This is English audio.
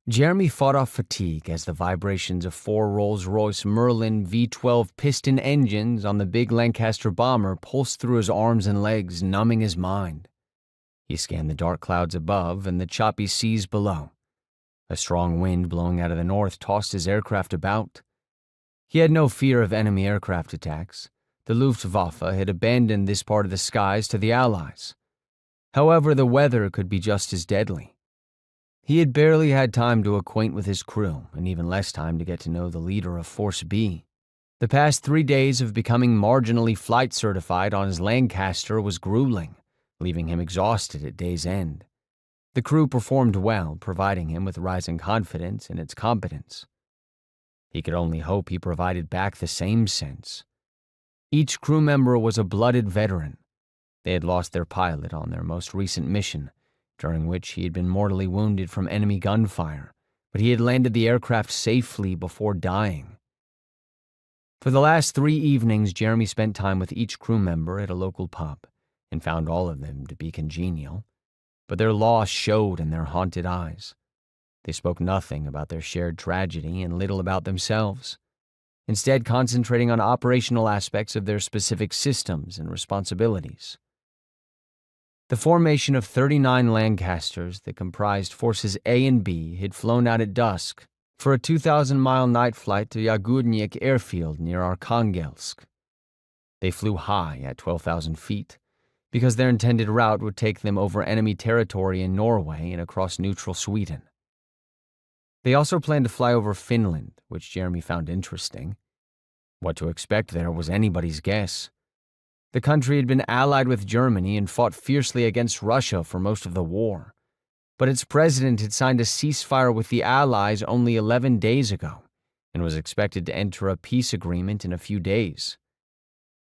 Jeremy fought off fatigue as the vibrations of four Rolls-Royce Merlin V12 piston engines on the big Lancaster bomber pulsed through his arms and legs, numbing his mind. He scanned the dark clouds above and the choppy seas below. A strong wind blowing out of the north tossed his aircraft about. He had no fear of enemy aircraft attacks. The Luftwaffe had abandoned this part of the skies to the Allies. However, the weather could be just as deadly. He had barely had time to acquaint with his crew, and even less time to get to know the leader of Force B. The past 3 days of becoming marginally flight certified on his Lancaster was grueling, leaving him exhausted at day's end. The crew performed well, providing him with rising confidence in its competence. He could only hope he provided back the same sense. Each crew member was a blooded veteran. They had lost their pilot on their most recent mission, during which he had been mortally wounded from enemy gunfire, but he had landed the aircraft safely before dying. For the last 3 evenings, Jeremy spent time with each crew member at a local pub, and found all of them to be congenial, but their loss showed in their haunted eyes. They spoke nothing about their shared tragedy and little about themselves, instead concentrating on operational aspects of their specific systems and responsibilities. The formation of 39 Lancasters that comprised Forces A and B had flown out at dusk for a 2,000-mile night flight to Yagudnik airfield near Arkhangelsk. They flew high at 12,000 feet because their intended route would take them over enemy territory in Norway and across neutral Sweden. They also planned to fly over Finland, which Jeremy found interesting. What to expect there was anybody's guess. The country had been allied with Germany and fought fiercely against Russia for most of the war, but its president had signed a ceasefire with the Allies only 11 days ago and was expected to enter a peace agreement in a few days.